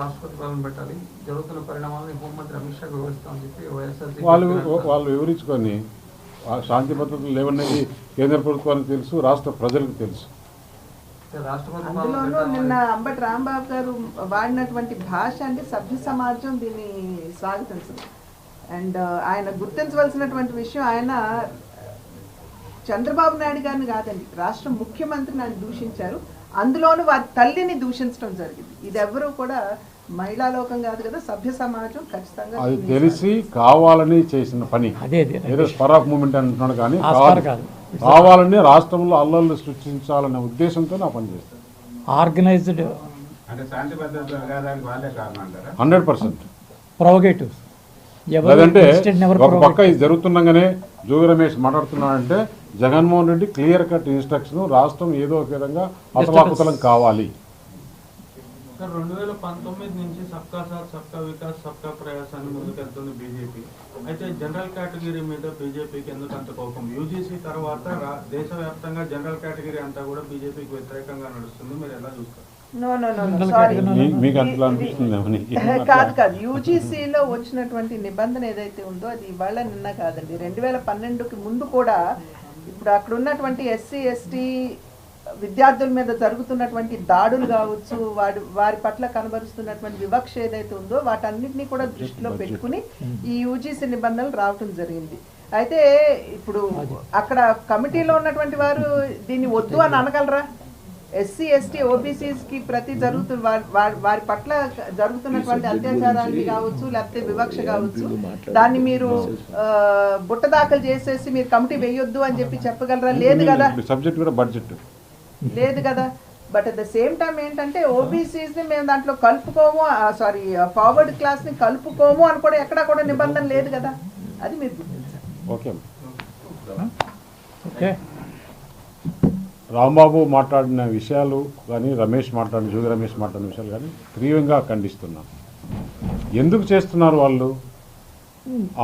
రాష్ట్రపతి పాలన పెట్టాలి, జరుగుతున్న పరిణామాలను హోంమంత్రి అమిత్ షాకు వివరిస్తామని చెప్పి వైఎస్ఆర్సీపీ వాళ్ళు వివరించుకొని శాంతి భద్రతలు లేవన్నది కేంద్ర ప్రభుత్వానికి తెలుసు, రాష్ట్ర ప్రజలకు తెలుసు. అందులోనూ నిన్న అంబటి రాంబాబు గారు వాడినటువంటి భాష అంటే సభ్య సమాజం దీన్ని స్వాగతించింది. అండ్ ఆయన గుర్తించవలసినటువంటి విషయం, ఆయన చంద్రబాబు నాయుడు గారిని కాదండి, రాష్ట్ర ముఖ్యమంత్రిని ఆయన దూషించారు. అందులోనూ వారి తల్లిని దూషించడం జరిగింది. ఇది ఎవరు కూడా మహిళా లోకం కాదు కదా, సభ్య సమాజం ఖచ్చితంగా అది తెలిసి కావాలని చేసిన పని. ఏదో స్పర్ ఆఫ్ మూమెంట్ అంటున్నాడు కానీ కావాలని రాష్ట్రంలో అల్లర్లు సృష్టించాలనే ఉద్దేశంతో నా పని చేస్తాను. ఆర్గనైజ్డ్ 100%. ప్రొవోకేటివ్. లేదంటే ఒక పక్క ఇది జరుగుతుండగానే జోగి రమేష్ మాట్లాడుతున్నాడంటే Jaganmohan Reddy clear cut instruction, రాష్ట్రం ఏదో ఒక విధంగా అతలాకుతలం కావాలి. 2019 నుంచి సబ్కా సాత్ సబ్కా వికాస్ సబ్కా ప్రయాస్ అని ముందుకెళ్తుంది బీజేపీ. అయితే జనరల్ కేటగిరీ మీద బీజేపీకి ఎందుకు అంత కోపం? యూజీసీ తర్వాత దేశవ్యాప్తంగా జనరల్ కేటగిరీ అంతా కూడా బీజేపీకి వ్యతిరేకంగా నడుస్తుంది, మీరు ఎలా చూస్తారు? కాదు, యూజీసీలో వచ్చినటువంటి నిబంధన ఏదైతే ఉందో అది ఇవాళ నిన్న కాదండి. 2012కి ముందు కూడా ఇప్పుడు అక్కడ ఉన్నటువంటి ఎస్సీ ఎస్టీ విద్యార్థుల మీద జరుగుతున్నటువంటి దాడులు కావచ్చు, వారి పట్ల కనబరుస్తున్నటువంటి వివక్ష ఏదైతే ఉందో వాటన్నిటినీ కూడా దృష్టిలో పెట్టుకుని ఈ యూజీసీ నిబంధనలు రావటం జరిగింది. అయితే ఇప్పుడు అక్కడ కమిటీలో ఉన్నటువంటి వారు దీన్ని వద్దు అని అనగలరా? ఎస్సీ ఎస్టీ ఓబీసీస్కి ప్రతి వారి పట్ల జరుగుతున్నటువంటి అత్యాచారాన్ని కావచ్చు, లేకపోతే వివక్ష కావచ్చు, దాన్ని మీరు బుట్ట దాఖలు చేసేసి మీరు కమిటీ వేయొద్దు అని చెప్పి చెప్పగలరా? లేదు కదా, సబ్జెక్ట్ కూడా బడ్జెట్ లేదు కదా. But at the same time ఏంటంటే ఓబీసీస్ని మేము దాంట్లో కలుపుకోము, ఫార్వర్డ్ క్లాస్ని కలుపుకోము అని కూడా ఎక్కడా కూడా నిబంధన లేదు కదా, అది మీరు గుర్తించాలి. ఓకే, రాంబాబు మాట్లాడిన విషయాలు కానీ జోగి రమేష్ మాట్లాడిన విషయాలు కానీ తీవ్రంగా ఖండిస్తున్నాను. ఎందుకు చేస్తున్నారు వాళ్ళు?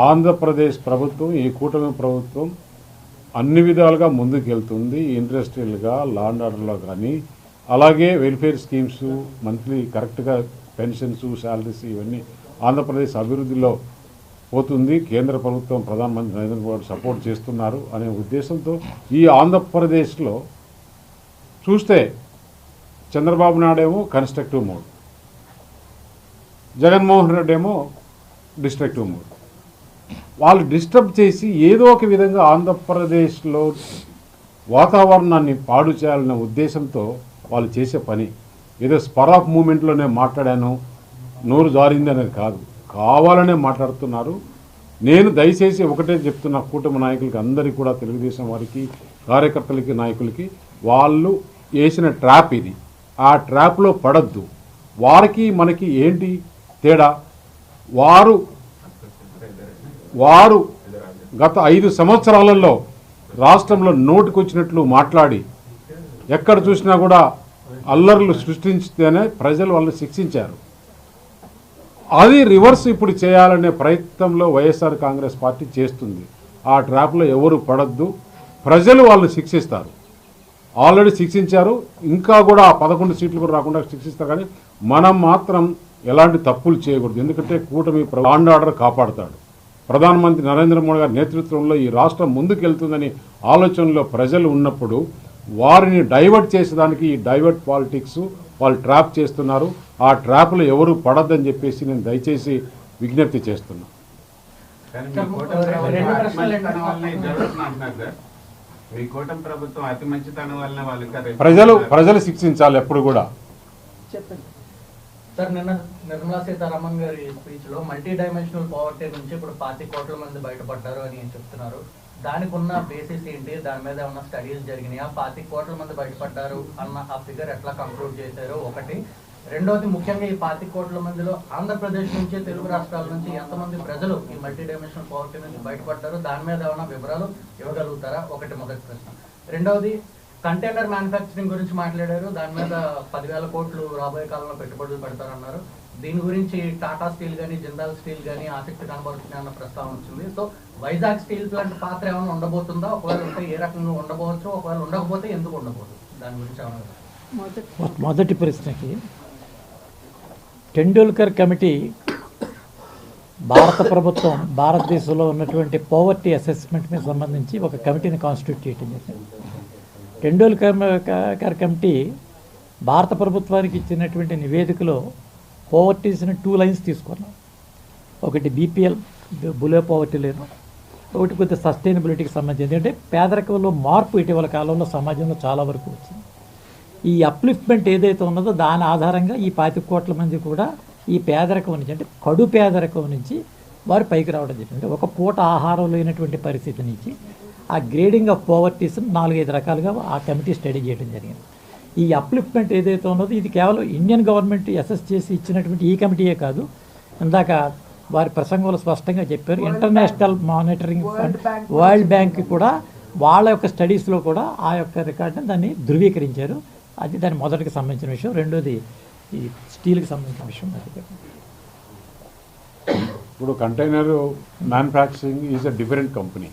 ఆంధ్రప్రదేశ్ ప్రభుత్వం, ఈ కూటమి ప్రభుత్వం అన్ని విధాలుగా ముందుకెళ్తుంది. ఇండస్ట్రియల్గా, లా అండ్ ఆర్డర్లో కానీ, అలాగే వెల్ఫేర్ స్కీమ్స్, మంత్లీ కరెక్ట్గా పెన్షన్స్, శాలరీస్ ఇవన్నీ ఆంధ్రప్రదేశ్ అభివృద్ధిలో పోతుంది. కేంద్ర ప్రభుత్వం, ప్రధానమంత్రి నరేంద్ర మోడీ సపోర్ట్ చేస్తున్నారు అనే ఉద్దేశంతో ఈ ఆంధ్రప్రదేశ్లో చూస్తే చంద్రబాబు నాయుడు ఏమో కన్స్ట్రక్టివ్ మోడ్, జగన్మోహన్ రెడ్డి ఏమో డిస్ట్రక్టివ్ మోడ్. వాళ్ళు డిస్టర్బ్ చేసి ఏదో ఒక విధంగా ఆంధ్రప్రదేశ్లో వాతావరణాన్ని పాడు చేయాలనే ఉద్దేశంతో వాళ్ళు చేసే పని. ఏదో స్పర్ ఆఫ్ మూమెంట్లో నేను మాట్లాడాను, నోరు జారింది అనేది కాదు, కావాలనే మాట్లాడుతున్నారు. నేను దయచేసి ఒకటే చెప్తున్నా కూటమి నాయకులకి అందరికీ కూడా, తెలుగుదేశం వారికి, కార్యకర్తలకి, నాయకులకి, వాళ్ళు వేసిన ట్రాప్ ఇది. ఆ ట్రాప్లో పడద్దు. వారికి మనకి ఏంటి తేడా? వారు గత 5 సంవత్సరాలలో రాష్ట్రంలో నోటికొచ్చినట్లు మాట్లాడి ఎక్కడ చూసినా కూడా అల్లర్లు సృష్టించితేనే ప్రజలు వాళ్ళని శిక్షించారు. అది రివర్స్ ఇప్పుడు చేయాలనే ప్రయత్నంలో వైఎస్ఆర్ కాంగ్రెస్ పార్టీ చేస్తుంది. ఆ ట్రాప్లో ఎవరు పడద్దు. ప్రజలు వాళ్ళని శిక్షిస్తారు. ఆల్రెడీ శిక్షించారు, ఇంకా కూడా 11 సీట్లు కూడా రాకుండా శిక్షిస్తారు. కానీ మనం మాత్రం ఎలాంటి తప్పులు చేయకూడదు. ఎందుకంటే కూటమి లా అండ్ ఆర్డర్ కాపాడుతాడు. ప్రధానమంత్రి నరేంద్ర మోడీ గారి నేతృత్వంలో ఈ రాష్ట్రం ముందుకెళ్తుందని ఆలోచనలో ప్రజలు ఉన్నప్పుడు వారిని డైవర్ట్ చేసేదానికి ఈ డైవర్ట్ పాలిటిక్స్ వాళ్ళు ట్రాప్ చేస్తున్నారు. ఆ ట్రాప్లో ఎవరు పడద్దని చెప్పేసి నేను దయచేసి విజ్ఞప్తి చేస్తున్నా. ప్రజలు శిక్షించాలి ఎప్పుడు కూడా. సార్, నిన్న నిర్మలా సీతారామన్ గారి స్పీచ్ లో మల్టీ డైమెన్షనల్ పావర్టీ నుంచి ఇప్పుడు 25 కోట్ల మంది బయటపడ్డారు అని చెప్తున్నారు. దానికి ఉన్న బేసిస్ ఏంటి? దాని మీద ఏమన్నా స్టడీస్ జరిగినాయా? 25 కోట్ల మంది బయటపడ్డారు అన్న ఆ ఫిగర్ ఎట్లా కంక్లూడ్ చేశారు? ఒకటి. రెండోది, ముఖ్యంగా ఈ 25 కోట్ల మందిలో ఆంధ్రప్రదేశ్ నుంచి, తెలుగు రాష్ట్రాల నుంచి ఎంతమంది ప్రజలు ఈ మల్టీ డైమెన్షనల్ పావర్టీ నుంచి బయటపడ్డారు? దాని మీద ఏమైనా వివరాలు ఇవ్వగలుగుతారా? ఒకటి మొదటి ప్రశ్న. రెండవది, కంటైనర్ మ్యానుఫ్యాక్చరింగ్ గురించి మాట్లాడారు. దాని మీద 10,000 కోట్లు రాబోయే కాలంలో పెట్టుబడులు పెడతారన్నారు. దీని గురించి టాటా స్టీల్ కానీ, జిందాల్ స్టీల్ కానీ ఆసక్తి కనబడుతుంది అన్న ప్రస్తావన వచ్చింది. సో వైజాగ్ స్టీల్ ప్లాంట్ పాత్ర ఏమైనా ఉండబోతుందా? ఒకవేళ ఉంటే ఏ రకంగా ఉండబోవచ్చు? ఒకవేళ ఉండకపోతే ఎందుకు ఉండబోతుంది? దాని గురించి ఏమన్నా మొదటి ప్రశ్నకి టెండూల్కర్ కమిటీ భారత ప్రభుత్వం భారతదేశంలో ఉన్నటువంటి పోవర్టీ అసెస్మెంట్ మీద సంబంధించి ఒక కమిటీని కాన్స్టిట్యూట్ చేయడం జరిగింది. టెండూల్కర్ కమిటీ భారత ప్రభుత్వానికి ఇచ్చినటువంటి నివేదికలో పోవర్టీస్ని 2 లైన్స్ తీసుకున్నాం. ఒకటి బీపీఎల్ బిలో పోవర్టీ లేదు, ఒకటి కొద్దిగా సస్టైనబిలిటీకి సంబంధించి. అంటే పేదరికంలో మార్పు ఇటీవల కాలంలో సమాజంలో చాలా వరకు వచ్చింది. ఈ అప్లిఫ్ట్మెంట్ ఏదైతే ఉన్నదో దాని ఆధారంగా ఈ 25 కోట్ల మంది కూడా ఈ పేదరికం నుంచి, అంటే కడు పేదరికం నుంచి వారు పైకి రావడం జరిగింది. ఒక పూట ఆహారం లేనటువంటి పరిస్థితి నుంచి ఆ గ్రేడింగ్ ఆఫ్ పోవర్టీస్ 4-5 రకాలుగా ఆ కమిటీ స్టడీ చేయడం జరిగింది. ఈ అప్లిఫ్ట్మెంట్ ఏదైతే ఉన్నదో ఇది కేవలం ఇండియన్ గవర్నమెంట్ అసెస్ చేసి ఇచ్చినటువంటి ఈ కమిటీయే కాదు. ఇందాక వారి ప్రసంగంలో స్పష్టంగా చెప్పారు, international monitoring fund, world bank కూడా వాళ్ళ యొక్క స్టడీస్లో కూడా ఆ యొక్క రికార్డుని దాన్ని ధృవీకరించారు. అది దాని మొదటికి సంబంధించిన విషయం. రెండోది ఈ స్టీల్కి సంబంధించిన విషయం. ఇప్పుడు container manufacturing is a different company,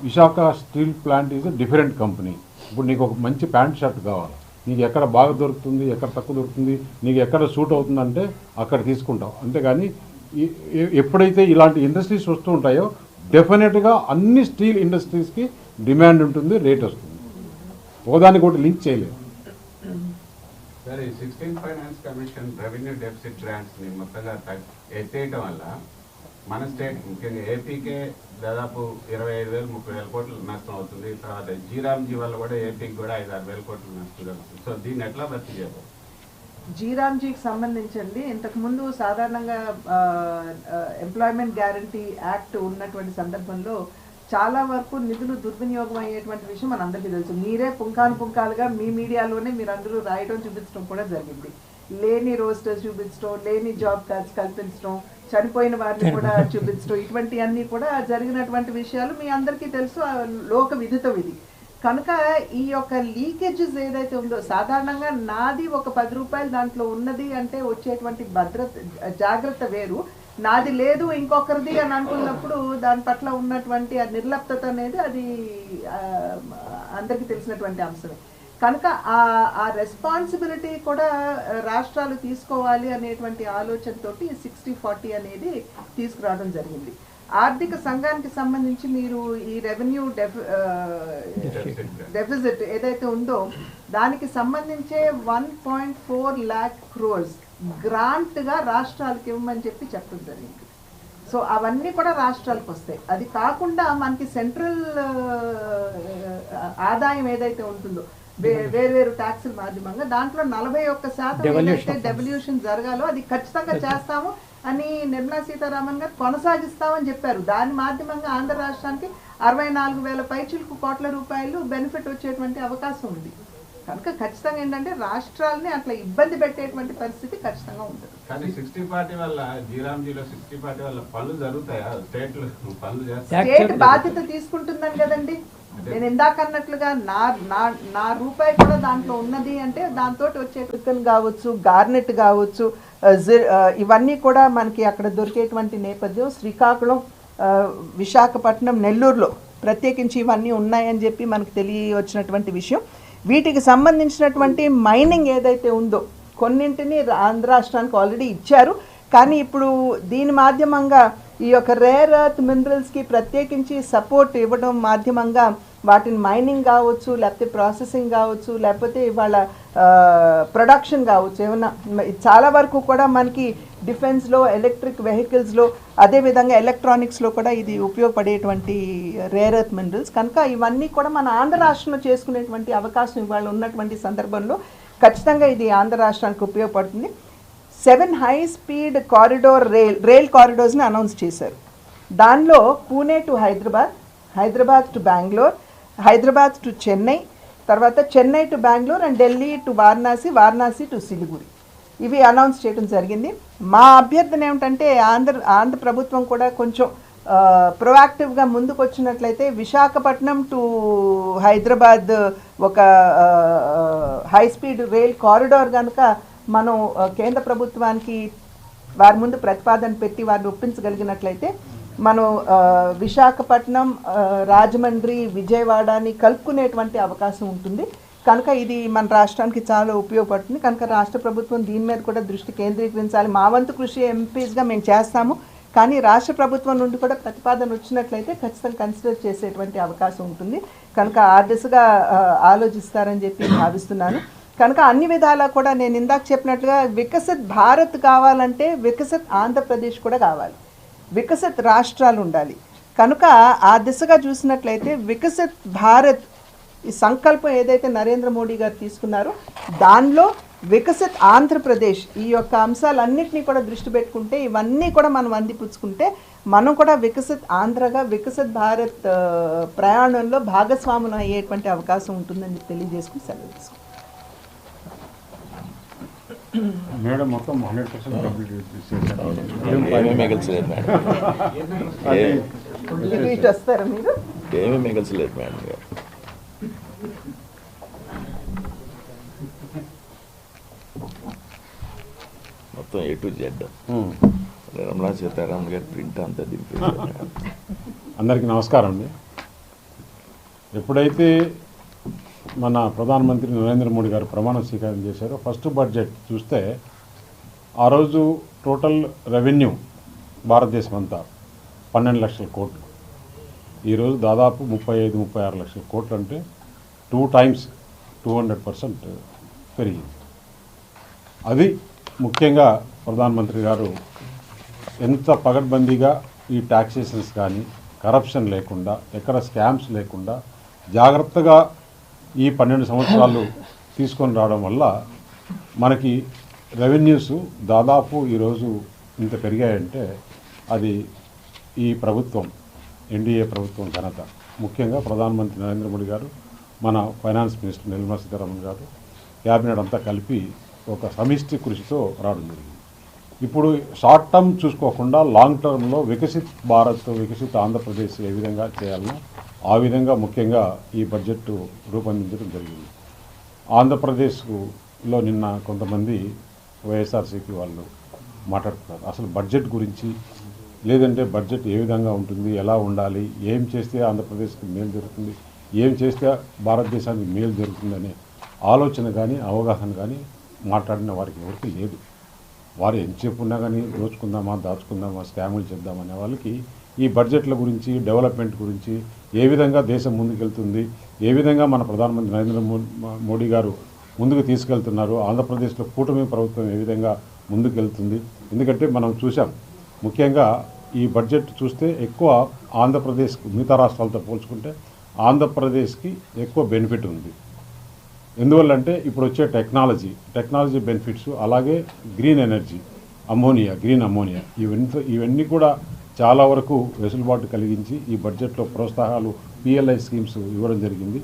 Visakha steel plant is a different company. ఇప్పుడు నీకు ఒక మంచి ప్యాంట్ షర్ట్ కావాలి, నీకు ఎక్కడ బాగా దొరుకుతుంది, ఎక్కడ తక్కువ దొరుకుతుంది, నీకు ఎక్కడ సూట్ అవుతుందంటే అక్కడ తీసుకుంటావు. అంతేగాని ఎప్పుడైతే ఇలాంటి ఇండస్ట్రీస్ వస్తూ ఉంటాయో డెఫినెట్గా అన్ని స్టీల్ ఇండస్ట్రీస్కి డిమాండ్ ఉంటుంది, రేట్ వస్తుంది. ఒకదానికి ఒకటి లింక్ చేయలేదు. సరే, 16th finance commission revenue deficit grants ని మొత్తంగా ఎత్తేయటం వల్ల మన స్టేట్ ముఖ్యంగా ఏపీకే దాదాపు 25,000-30,000 కోట్లు నష్టం అవుతుంది. తర్వాత జీరామ్జీ వల్ల కూడా ఏపీకి కూడా 5-6,000 కోట్లు నష్టం జరుగుతుంది. సో దీన్ని ఎట్లా భర్తీ చేయాలి? జీరామ్జీకి సంబంధించండి, ఇంతకుముందు సాధారణంగా ఎంప్లాయ్మెంట్ గ్యారంటీ యాక్ట్ ఉన్నటువంటి సందర్భంలో చాలా వరకు నిధులు దుర్వినియోగం అయ్యేటువంటి విషయం మనందరికీ తెలుసు. మీరే పుంకాలుగా మీ మీడియాలోనే మీరు అందరూ రాయడం చూపించడం కూడా జరిగింది. లేని రోస్టర్స్ చూపించడం, లేని జాబ్ కార్డ్స్ కల్పించడం, చనిపోయిన వారిని కూడా చూపించడం, ఇటువంటివన్నీ కూడా జరిగినటువంటి విషయాలు మీ అందరికీ తెలుసు, లోక విదితం ఇది. కనుక ఈ యొక్క లీకేజెస్ ఏదైతే ఉందో, సాధారణంగా నాది ఒక 10 రూపాయలు దాంట్లో ఉన్నది అంటే వచ్చేటువంటి జాగ్రత్త వేరు. నాది లేదు ఇంకొకరిది అని అనుకున్నప్పుడు దాని పట్ల ఉన్నటువంటి ఆ నిర్లప్తత అనేది అది అందరికీ తెలిసినటువంటి అంశమే. కనుక ఆ రెస్పాన్సిబిలిటీ కూడా రాష్ట్రాలు తీసుకోవాలి అనేటువంటి ఆలోచనతోటి 60-40 అనేది తీసుకురావడం జరిగింది. ఆర్థిక సంఘానికి సంబంధించి మీరు ఈ రెవెన్యూ డెఫిసిట్ ఏదైతే ఉందో దానికి సంబంధించే 1.4 lakh crores గ్రాంట్గా రాష్ట్రాలకు ఇవ్వమని చెప్పడం జరిగింది. సో అవన్నీ కూడా రాష్ట్రాలకు వస్తాయి. అది కాకుండా మనకి సెంట్రల్ ఆదాయం ఏదైతే ఉంటుందో వేరు ట్యాక్సుల మాధ్యమంగా దాంట్లో 41% ఏదైతే డెవల్యూషన్ జరగాలో అది ఖచ్చితంగా చేస్తాము అని నిర్మలా సీతారామన్ గారు కొనసాగిస్తామని చెప్పారు. దాని మాధ్యమంగా ఆంధ్ర రాష్ట్రానికి 64,000 పైచిలకు కోట్ల రూపాయలు బెనిఫిట్ వచ్చేటువంటి అవకాశం ఉంది. కనుక ఖచ్చితంగా ఏంటంటే రాష్ట్రాలని అట్లా ఇబ్బంది పెట్టేటువంటి పరిస్థితి ఖచ్చితంగా ఉంటుంది. కానీ 60-40 వల్ల జీరామ్జీలో 60-40 వల్ల పనులు జరుగుతాయా? పనులు స్టేట్ బాధ్యత తీసుకుంటుందని కదండి. నేను ఇందాక అన్నట్లుగా నా రూపాయి కూడా దాంట్లో ఉన్నది అంటే దాంతో వచ్చే చికెన్ కావచ్చు, గార్నెట్ కావచ్చు, ఇవన్నీ కూడా మనకి అక్కడ దొరికేటువంటి నేపథ్యం. శ్రీకాకుళం, విశాఖపట్నం, నెల్లూరులో ప్రత్యేకించి ఇవన్నీ ఉన్నాయని చెప్పి మనకు తెలియవచ్చినటువంటి విషయం. వీటికి సంబంధించినటువంటి మైనింగ్ ఏదైతే ఉందో కొన్నింటిని ఆంధ్ర రాష్ట్రానికి ఆల్రెడీ ఇచ్చారు. కానీ ఇప్పుడు దీని మాధ్యమంగా ఈ యొక్క రేర్ ఎర్త్ మినరల్స్కి ప్రత్యేకించి సపోర్ట్ ఇవ్వడం మాధ్యమంగా వాటిని మైనింగ్ కావచ్చు, లేకపోతే ప్రాసెసింగ్ కావచ్చు, లేకపోతే ఇవాళ ప్రొడక్షన్ కావచ్చు, ఏమన్నా చాలా వరకు కూడా మనకి డిఫెన్స్లో, ఎలక్ట్రిక్ వెహికల్స్లో, అదేవిధంగా ఎలక్ట్రానిక్స్లో కూడా ఇది ఉపయోగపడేటువంటి రేర్ ఎర్త్ మినరల్స్. కనుక ఇవన్నీ కూడా మన ఆంధ్ర రాష్ట్రంలో చేసుకునేటువంటి అవకాశం ఇవాళ ఉన్నటువంటి సందర్భంలో ఖచ్చితంగా ఇది ఆంధ్ర రాష్ట్రానికి ఉపయోగపడుతుంది. 7 హై స్పీడ్ కారిడోర్ రైల్ కారిడోర్స్ని అనౌన్స్ చేశారు. దానిలో Pune to Hyderabad, Hyderabad to Bengaluru, Hyderabad to Chennai, తర్వాత Chennai to Bengaluru and Delhi to Varanasi, Varanasi to Siliguri, ఇవి అనౌన్స్ చేయడం జరిగింది. మా అభ్యర్థన ఏమిటంటే ఆంధ్ర ప్రభుత్వం కూడా కొంచెం ప్రొయాక్టివ్గా ముందుకు వచ్చినట్లయితే విశాఖపట్నం టు హైదరాబాద్ ఒక హై స్పీడ్ రైల్ కారిడోర్ కనుక మనం కేంద్ర ప్రభుత్వానికి వారి ముందు ప్రతిపాదన పెట్టి వారిని ఒప్పించగలిగినట్లయితే మనం విశాఖపట్నం, రాజమండ్రి, విజయవాడని కలుపుకునేటువంటి అవకాశం ఉంటుంది. కనుక ఇది మన రాష్ట్రానికి చాలా ఉపయోగపడుతుంది. కనుక రాష్ట్ర ప్రభుత్వం దీని మీద కూడా దృష్టి కేంద్రీకరించాలి. మా వంతు కృషి ఎంపీస్గా మేము చేస్తాము. కానీ రాష్ట్ర ప్రభుత్వం నుండి కూడా ప్రతిపాదన వచ్చినట్లయితే ఖచ్చితంగా కన్సిడర్ చేసేటువంటి అవకాశం ఉంటుంది. కనుక ఆ దిశగా ఆలోచిస్తారని చెప్పి భావిస్తున్నాను. కనుక అన్ని విధాలా కూడా నేను ఇందాక చెప్పినట్లుగా వికసిత్ భారత్ కావాలంటే వికసిత్ ఆంధ్రప్రదేశ్ కూడా కావాలి, వికసిత్ రాష్ట్రాలు ఉండాలి. కనుక ఆ దిశగా చూసినట్లయితే వికసిత్ భారత్ ఈ సంకల్పం ఏదైతే నరేంద్ర మోడీ గారు తీసుకున్నారో దానిలో వికసిత్ ఆంధ్రప్రదేశ్ ఈ యొక్క అంశాలన్నింటినీ కూడా దృష్టి పెట్టుకుంటే, ఇవన్నీ కూడా మనం అందిపుచ్చుకుంటే మనం కూడా వికసిత్ ఆంధ్రగా వికసిత్ భారత్ ప్రయాణంలో భాగస్వాములు అయ్యేటువంటి అవకాశం ఉంటుందని తెలియజేసుకుని సెలవు తీసుకుంటాం. మేడం మొత్తం 100% కంప్లీట్ ఏమీ మిగల్చలేదు మేడం, ఇటు వస్తారా మీరు? ఏమీ మిగల్చలేదు మేడం గారు. మొత్తం A to Z Nirmala Sitharaman గారి ప్రింట్ అంతా దింపేశారు. అందరికీ నమస్కారం అండి. ఎప్పుడైతే మన ప్రధానమంత్రి నరేంద్ర మోడీ గారు ప్రమాణ స్వీకారం చేశారో ఫస్ట్ బడ్జెట్ చూస్తే ఆ రోజు టోటల్ రెవెన్యూ భారతదేశం అంతా 12 లక్షల కోట్లు. ఈరోజు దాదాపు 35-36 లక్షల కోట్లు, అంటే 2 times 200% పెరిగింది. అది ముఖ్యంగా ప్రధానమంత్రి గారు ఎంత పగడ్బందీగా ఈ ట్యాక్సేషన్స్ కానీ కరప్షన్ లేకుండా, ఎక్కడ స్కామ్స్ లేకుండా జాగ్రత్తగా ఈ 12 సంవత్సరాలు తీసుకొని రావడం వల్ల మనకి రెవెన్యూస్ దాదాపు ఈరోజు ఇంత పెరిగాయంటే అది ఈ ప్రభుత్వం, ఎన్డీఏ ప్రభుత్వం ఘనత. ముఖ్యంగా ప్రధానమంత్రి నరేంద్ర మోడీ గారు, మన ఫైనాన్స్ మినిస్టర్ నిర్మలా సీతారామన్ గారు, క్యాబినెట్ అంతా కలిపి ఒక సమిష్టి కృషితో రావడం జరిగింది. ఇప్పుడు షార్ట్ టర్మ్ చూసుకోకుండా లాంగ్ టర్మ్లో వికసిత్ భారత్, వికసిత్ ఆంధ్రప్రదేశ్ ఏ విధంగా చేయాలనో ఆ విధంగా ముఖ్యంగా ఈ బడ్జెట్ రూపొందించడం జరిగింది. ఆంధ్రప్రదేశ్లో నిన్న కొంతమంది వైఎస్ఆర్సీపీ వాళ్ళు మాట్లాడుతున్నారు అసలు బడ్జెట్ గురించి, లేదంటే బడ్జెట్ ఏ విధంగా ఉంటుంది, ఎలా ఉండాలి, ఏం చేస్తే ఆంధ్రప్రదేశ్కి మేలు జరుగుతుంది, ఏం చేస్తే భారతదేశానికి మేలు జరుగుతుందనే ఆలోచన కానీ అవగాహన కానీ మాట్లాడిన వారికి ఎవరికి లేదు. వారు ఎంతసేపు ఉన్నా కానీ దోచుకుందామా, దాచుకుందామా, స్కాములు చేద్దామనే వాళ్ళకి ఈ బడ్జెట్ల గురించి, డెవలప్మెంట్ గురించి, ఏ విధంగా దేశం ముందుకెళ్తుంది, ఏ విధంగా మన ప్రధానమంత్రి నరేంద్ర మోడీ గారు ముందుకు తీసుకెళ్తున్నారు, ఆంధ్రప్రదేశ్లో కూటమి ప్రభుత్వం ఏ విధంగా ముందుకెళ్తుంది. ఎందుకంటే మనం చూసాం ముఖ్యంగా ఈ బడ్జెట్ చూస్తే ఎక్కువ ఆంధ్రప్రదేశ్కి మిగతా రాష్ట్రాలతో పోల్చుకుంటే ఆంధ్రప్రదేశ్కి ఎక్కువ బెనిఫిట్ ఉంది. ఎందువల్లంటే ఇప్పుడు వచ్చే టెక్నాలజీ బెనిఫిట్స్, అలాగే గ్రీన్ ఎనర్జీ, గ్రీన్ అమ్మోనియా ఇవన్నీ కూడా చాలా వరకు వెసులుబాటు కలిగించి ఈ బడ్జెట్లో ప్రోత్సాహాలు, PLI స్కీమ్స్ ఇవ్వడం జరిగింది.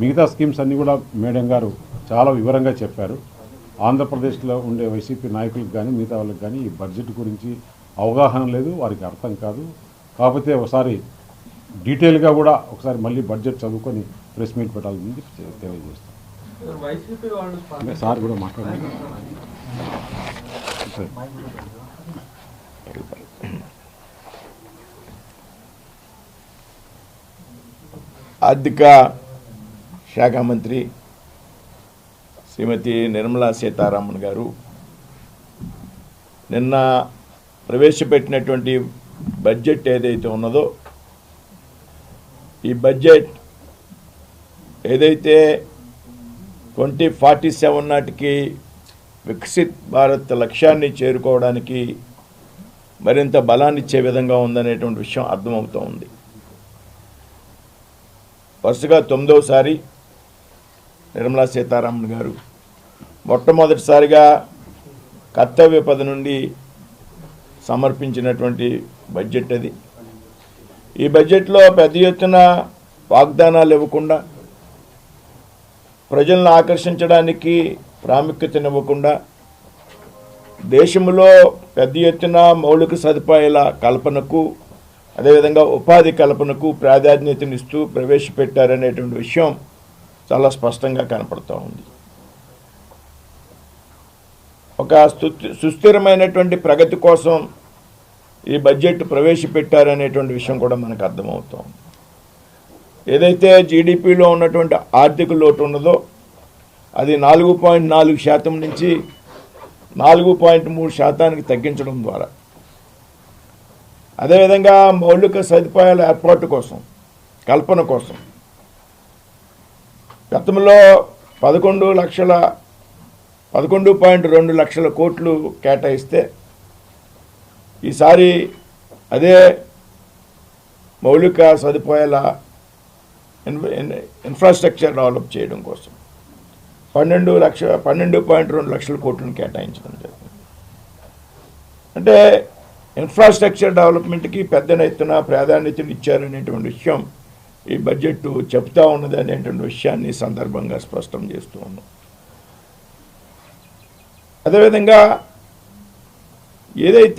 మిగతా స్కీమ్స్ అన్నీ కూడా మేడం గారు చాలా వివరంగా చెప్పారు. ఆంధ్రప్రదేశ్లో ఉండే వైసీపీ నాయకులకు కానీ మిగతా వాళ్ళకి కానీ ఈ బడ్జెట్ గురించి అవగాహన లేదు, వారికి అర్థం కాదు. కాకపోతే ఒకసారి డీటెయిల్గా కూడా ఒకసారి మళ్ళీ బడ్జెట్ చదువుకొని ప్రెస్ మీట్ పెట్టాలని తెలియజేస్తాం. వైసీపీ వాళ్ళు సార్ కూడా మాట్లాడండి. ఆర్థిక శాఖ మంత్రి శ్రీమతి నిర్మలా సీతారామన్ గారు నిన్న ప్రవేశపెట్టినటువంటి బడ్జెట్ ఏదైతే ఉన్నదో, ఈ బడ్జెట్ ఏదైతే 2047 నాటికి వికసిత్ భారత్ లక్ష్యాన్ని చేరుకోవడానికి మరింత బలాన్ని ఇచ్చే విధంగా ఉందనేటువంటి విషయం అర్థమవుతూ ఉంది. వరుసగా 9వసారి నిర్మలా సీతారామన్ గారు మొట్టమొదటిసారిగా కర్తవ్య పథ నుండి సమర్పించినటువంటి బడ్జెట్ అది. ఈ బడ్జెట్లో పెద్ద ఎత్తున వాగ్దానాలు ఇవ్వకుండా, ప్రజలను ఆకర్షించడానికి ప్రాముఖ్యతనివ్వకుండా, దేశంలో పెద్ద ఎత్తున మౌలిక సదుపాయాల కల్పనకు, అదేవిధంగా ఉపాధి కల్పనకు ప్రాధాన్యతనిస్తూ ప్రవేశపెట్టారనేటువంటి విషయం చాలా స్పష్టంగా కనపడుతూ ఉంది. ఒక సుస్థిరమైనటువంటి ప్రగతి కోసం ఈ బడ్జెట్ ప్రవేశపెట్టారనేటువంటి విషయం కూడా మనకు అర్థమవుతోంది. ఏదైతే జీడిపిలో ఉన్నటువంటి ఆర్థిక లోటు ఉన్నదో అది 4.4% నుంచి 4.3% తగ్గించడం ద్వారా, అదేవిధంగా మౌలిక సదుపాయాల ఏర్పాటు కోసం, కల్పన కోసం గతంలో 11.2 లక్షల కోట్లు కేటాయిస్తే ఈసారి అదే మౌలిక సదుపాయాల ఇన్ఫ్రాస్ట్రక్చర్ డెవలప్ చేయడం కోసం 12.2 లక్షల కోట్లను కేటాయించడం జరిగింది. అంటే ఇన్ఫ్రాస్ట్రక్చర్ డెవలప్మెంట్కి పెద్ద ఎత్తున ప్రాధాన్యతను ఇచ్చారనేటువంటి విషయం ఈ బడ్జెట్ చెప్తా ఉన్నది అనేటువంటి విషయాన్ని సందర్భంగా స్పష్టం చేస్తూ ఉన్నాం. అదేవిధంగా ఏదైతే